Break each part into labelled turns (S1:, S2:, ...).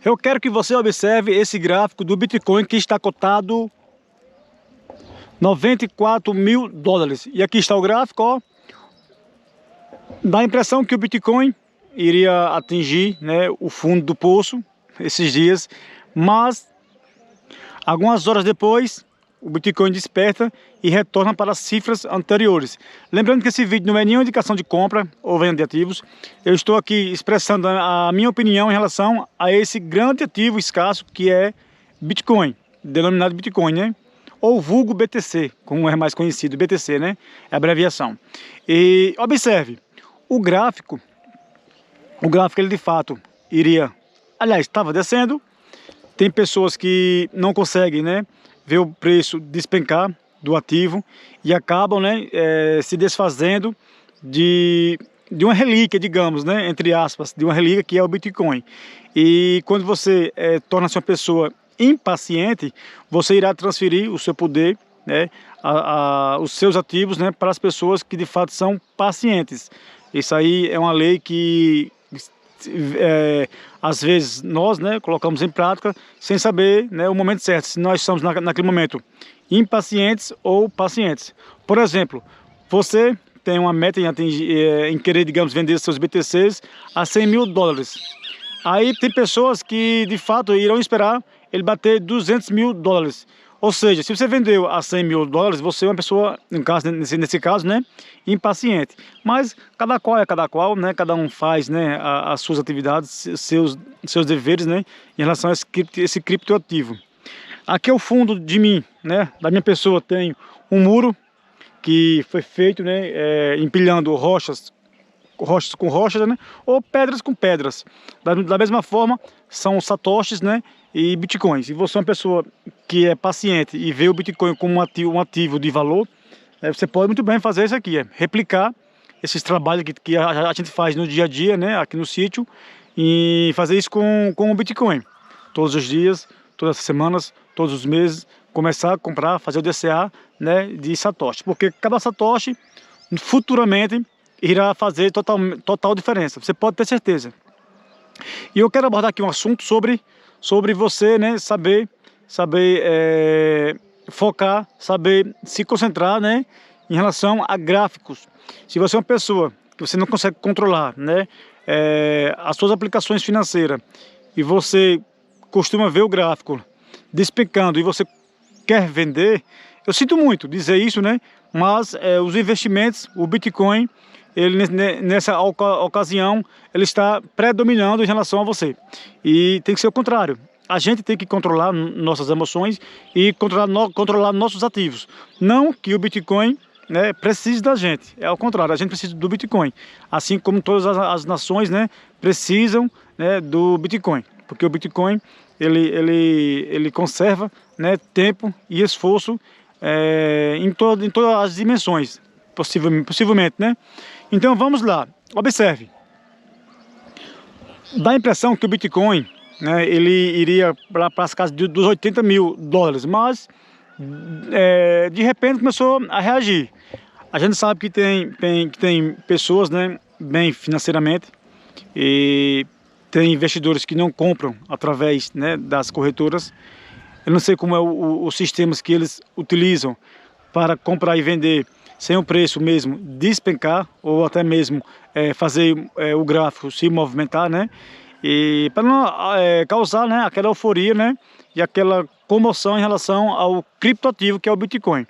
S1: Eu quero que você observe esse gráfico do Bitcoin que está cotado 94 mil dólares. E aqui está o gráfico, ó. Dá a impressão que o Bitcoin iria atingir, né, o fundo do poço esses dias, mas algumas horas depois o Bitcoin desperta e retorna para as cifras anteriores. Lembrando que esse vídeo não é nenhuma indicação de compra ou venda de ativos. Eu estou aqui expressando a minha opinião em relação a esse grande ativo escasso que é Bitcoin, denominado Bitcoin, né? Ou vulgo BTC, como é mais conhecido, BTC, né? É a abreviação. E observe, o gráfico ele de fato iria, aliás, estava descendo. Tem pessoas que não conseguem, né, ver o preço despencar do ativo e acabam, né, se desfazendo de uma relíquia, digamos, né, entre aspas, de uma relíquia que é o Bitcoin. E quando você torna-se uma pessoa impaciente, você irá transferir o seu poder, né, os seus ativos, né, para as pessoas que de fato são pacientes. Isso aí é uma lei que às vezes nós, né, colocamos em prática sem saber, né, o momento certo, se nós estamos naquele momento impacientes ou pacientes. Por exemplo, você tem uma meta em atingir, em querer, digamos, vender seus BTCs a 100 mil dólares. Aí tem pessoas que de fato irão esperar ele bater 200 mil dólares. Ou seja, se você vendeu a 100 mil dólares, você é uma pessoa, nesse caso, né, impaciente. Mas cada qual é cada qual, né, cada um faz, né, as suas atividades, seus deveres, né, em relação a esse criptoativo. Aqui é o fundo de mim, né, da minha pessoa, tem um muro que foi feito, né, empilhando rochas com rochas, né, ou pedras com pedras. Da mesma forma, são satoshis, né, e bitcoins. Se você é uma pessoa que é paciente e vê o Bitcoin como um ativo de valor, você pode muito bem fazer isso aqui, replicar esses trabalhos que a gente faz no dia a dia, né, aqui no sítio, e fazer isso com o Bitcoin. Todos os dias, todas as semanas, todos os meses, começar a comprar, fazer o DCA, né, de satoshi, porque cada satoshi futuramente irá fazer total diferença, você pode ter certeza. E eu quero abordar aqui um assunto sobre você, né, saber focar, saber se concentrar, né, em relação a gráficos. Se você é uma pessoa que você não consegue controlar, né, as suas aplicações financeiras e você costuma ver o gráfico despencando e você quer vender, eu sinto muito dizer isso, né, mas os investimentos, o Bitcoin, ele nessa ocasião, ele está predominando em relação a você. E tem que ser o contrário. A gente tem que controlar nossas emoções e controlar nossos ativos. Não que o Bitcoin, né, precise da gente. É ao contrário, a gente precisa do Bitcoin. Assim como todas as nações, né, precisam, né, do Bitcoin. Porque o Bitcoin, ele conserva, né, tempo e esforço em todas as dimensões, possivelmente, né? Então vamos lá, observe. Dá a impressão que o Bitcoin, né, ele iria para as casas dos 80 mil dólares, mas de repente começou a reagir. A gente sabe que tem pessoas, né, bem financeiramente, e tem investidores que não compram através, né, das corretoras. Eu não sei como é os sistemas que eles utilizam para comprar e vender sem o preço mesmo despencar, ou até mesmo fazer o gráfico se movimentar, né? E para não causar, né, aquela euforia, né, e aquela comoção em relação ao criptoativo que é o Bitcoin.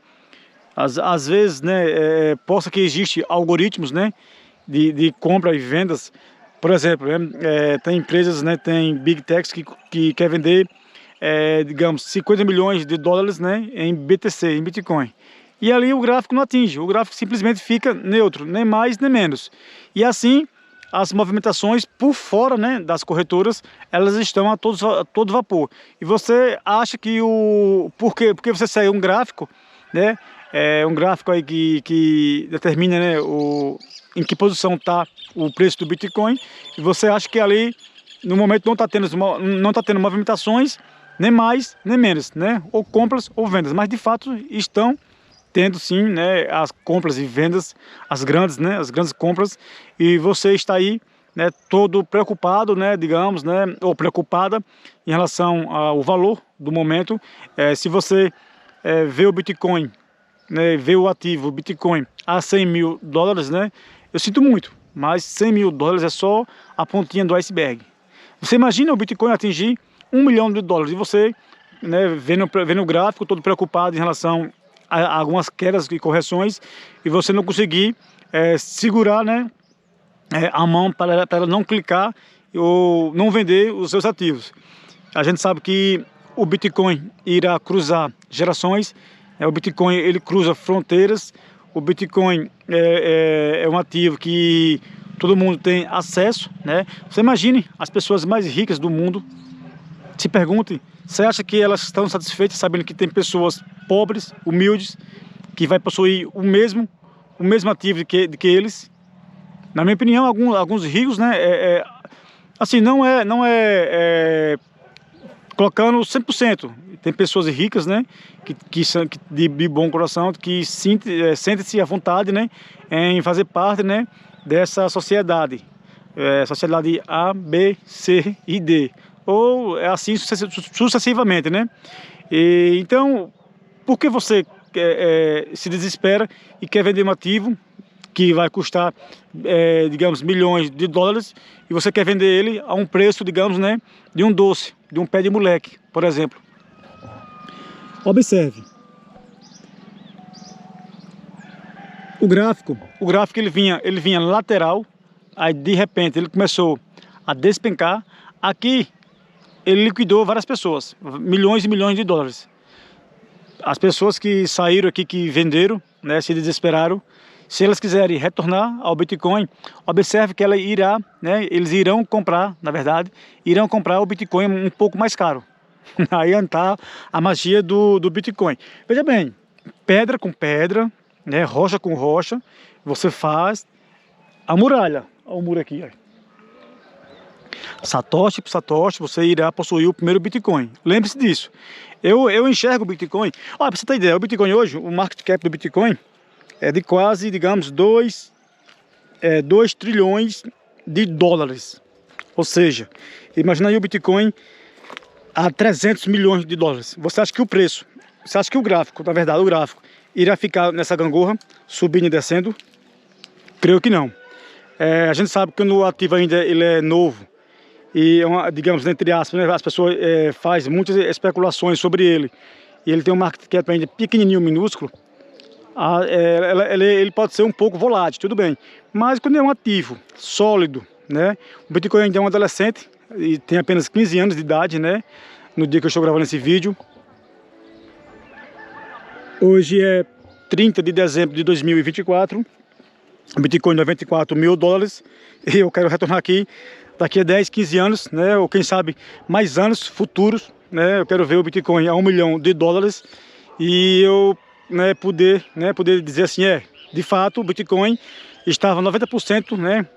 S1: Às vezes, né, possa que existe algoritmos, né, de compra e vendas. Por exemplo, tem empresas, né, tem Big Techs que quer vender, digamos, 50 milhões de dólares, né, em BTC, em Bitcoin. E ali o gráfico não atinge, o gráfico simplesmente fica neutro, nem mais nem menos. E assim, as movimentações por fora, né, das corretoras, elas estão a todo vapor. E você acha que porque você segue um gráfico, né, um gráfico aí que determina, né, em que posição está o preço do Bitcoin, e você acha que ali, no momento, não está tendo movimentações, nem mais nem menos, né, ou compras ou vendas, mas de fato estão tendo sim, né, as compras e vendas, as grandes compras, e você está aí né, todo preocupado, né, digamos, né, ou preocupada em relação ao valor do momento. Se você vê o Bitcoin, né, vê o ativo, o Bitcoin a 100 mil dólares, né, eu sinto muito, mas 100 mil dólares é só a pontinha do iceberg. Você imagina o Bitcoin atingir 1 milhão de dólares e você, né, vendo o gráfico, todo preocupado em relação a algumas quedas e correções, e você não conseguir segurar, né, a mão para ela não clicar ou não vender os seus ativos. A gente sabe que o Bitcoin irá cruzar gerações, o Bitcoin ele cruza fronteiras, o Bitcoin é um ativo que todo mundo tem acesso, né? Você imagine as pessoas mais ricas do mundo, se perguntem, você acha que elas estão satisfeitas sabendo que tem pessoas pobres, humildes, que vai possuir o mesmo ativo de que eles? Na minha opinião, alguns ricos, né, assim, não é colocando 100%. Tem pessoas ricas, né, que são de bom coração, que sentem-se à vontade, né, em fazer parte, né, dessa sociedade. Sociedade A, B, C e D. Ou assim sucessivamente, né. Então, por que você se desespera e quer vender um ativo que vai custar, digamos, milhões de dólares, e você quer vender ele a um preço, digamos, né, de um doce, de um pé de moleque, por exemplo? Observe. O gráfico ele vinha lateral, aí de repente ele começou a despencar. Aqui ele liquidou várias pessoas, milhões e milhões de dólares. As pessoas que saíram aqui, que venderam, né, se desesperaram. Se elas quiserem retornar ao Bitcoin, observe que ela irá, né, eles irão comprar, na verdade, irão comprar o Bitcoin um pouco mais caro. Aí está a magia do Bitcoin. Veja bem, pedra com pedra, né, rocha com rocha, você faz a muralha. Olha o muro aqui, ó. Satoshi por Satoshi, você irá possuir o primeiro Bitcoin. Lembre-se disso. Eu enxergo o Bitcoin. Olha, para você ter ideia, o Bitcoin hoje, o market cap do Bitcoin é de quase, digamos, 2 trilhões de dólares. Ou seja, imagina aí o Bitcoin a 300 milhões de dólares. Você acha que o preço, você acha que o gráfico, na verdade, o gráfico irá ficar nessa gangorra, subindo e descendo? Creio que não. A gente sabe que quando o ativo ainda ele é novo, e, digamos, entre aspas, né, as pessoas fazem muitas especulações sobre ele, e ele tem um market cap ainda pequenininho, minúsculo, ele pode ser um pouco volátil, tudo bem. Mas quando é um ativo sólido, né, o Bitcoin ainda é um adolescente, e tem apenas 15 anos de idade, né, no dia que eu estou gravando esse vídeo. Hoje é 30 de dezembro de 2024, Bitcoin 94 mil dólares, e eu quero retornar aqui daqui a 10, 15 anos, né, ou quem sabe mais anos futuros, né, eu quero ver o Bitcoin a 1 milhão de dólares e eu, né, poder dizer assim, de fato o Bitcoin estava 90%, né,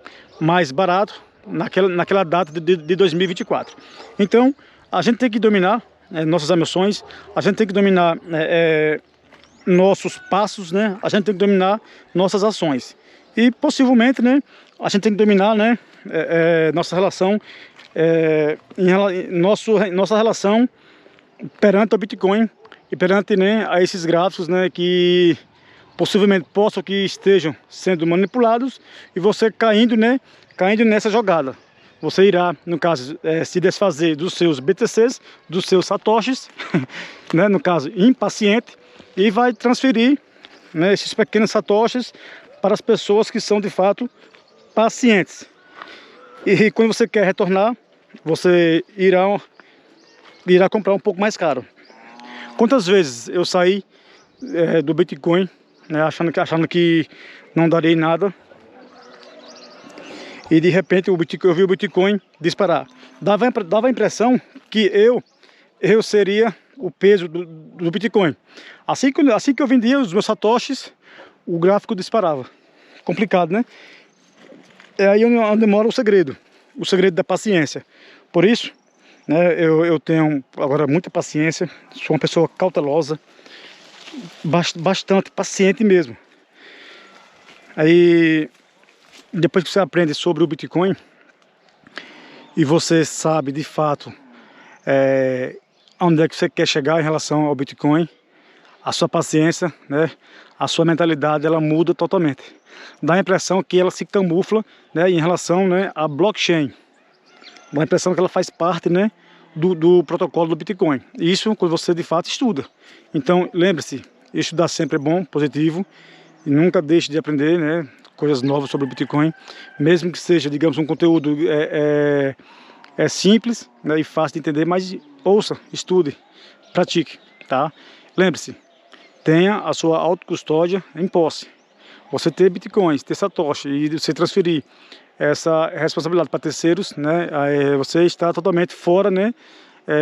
S1: mais barato naquela data de 2024. Então a gente tem que dominar nossas emoções, a gente tem que dominar nossos passos, né, a gente tem que dominar nossas ações. E possivelmente, né, a gente tem que dominar, né, nossa relação, nossa relação perante o Bitcoin e perante, né, a esses gráficos, né, que possivelmente possam que estejam sendo manipulados e você caindo nessa jogada. Você irá, no caso, se desfazer dos seus BTCs, dos seus satoshis, né, no caso, impaciente, e vai transferir, né, esses pequenos satoshis para as pessoas que são de fato pacientes. E quando você quer retornar, você irá comprar um pouco mais caro. Quantas vezes eu saí do Bitcoin, né, achando que não daria em nada, e de repente eu vi o Bitcoin disparar. Dava a impressão que eu seria o peso do Bitcoin. Assim que eu vendia os meus satoshis, o gráfico disparava. Complicado, né? É aí onde mora o segredo da paciência. Por isso, né, eu tenho agora muita paciência, sou uma pessoa cautelosa, bastante paciente mesmo. Aí, depois que você aprende sobre o Bitcoin, e você sabe de fato onde é que você quer chegar em relação ao Bitcoin, a sua paciência, né, a sua mentalidade, ela muda totalmente. Dá a impressão que ela se camufla, né, em relação, né, à blockchain. Dá a impressão que ela faz parte, né, do protocolo do Bitcoin. Isso quando você de fato estuda. Então lembre-se, estudar sempre é bom, positivo, e nunca deixe de aprender, né, coisas novas sobre o Bitcoin, mesmo que seja, digamos, um conteúdo simples, né, e fácil de entender, mas ouça, estude, pratique, tá? Lembre-se, tenha a sua autocustódia em posse. Você ter bitcoins, ter satoshi e você transferir essa responsabilidade para terceiros, né, você está totalmente fora, né,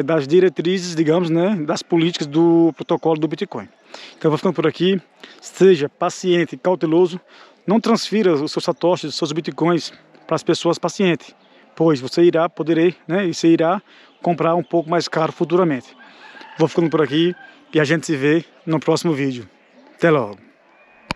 S1: das diretrizes, digamos, né, das políticas do protocolo do Bitcoin. Então eu vou ficando por aqui. Seja paciente e cauteloso. Não transfira os seus satoshis, os seus bitcoins para as pessoas pacientes, pois você irá poder, né, e você irá comprar um pouco mais caro futuramente. Vou ficando por aqui e a gente se vê no próximo vídeo. Até logo.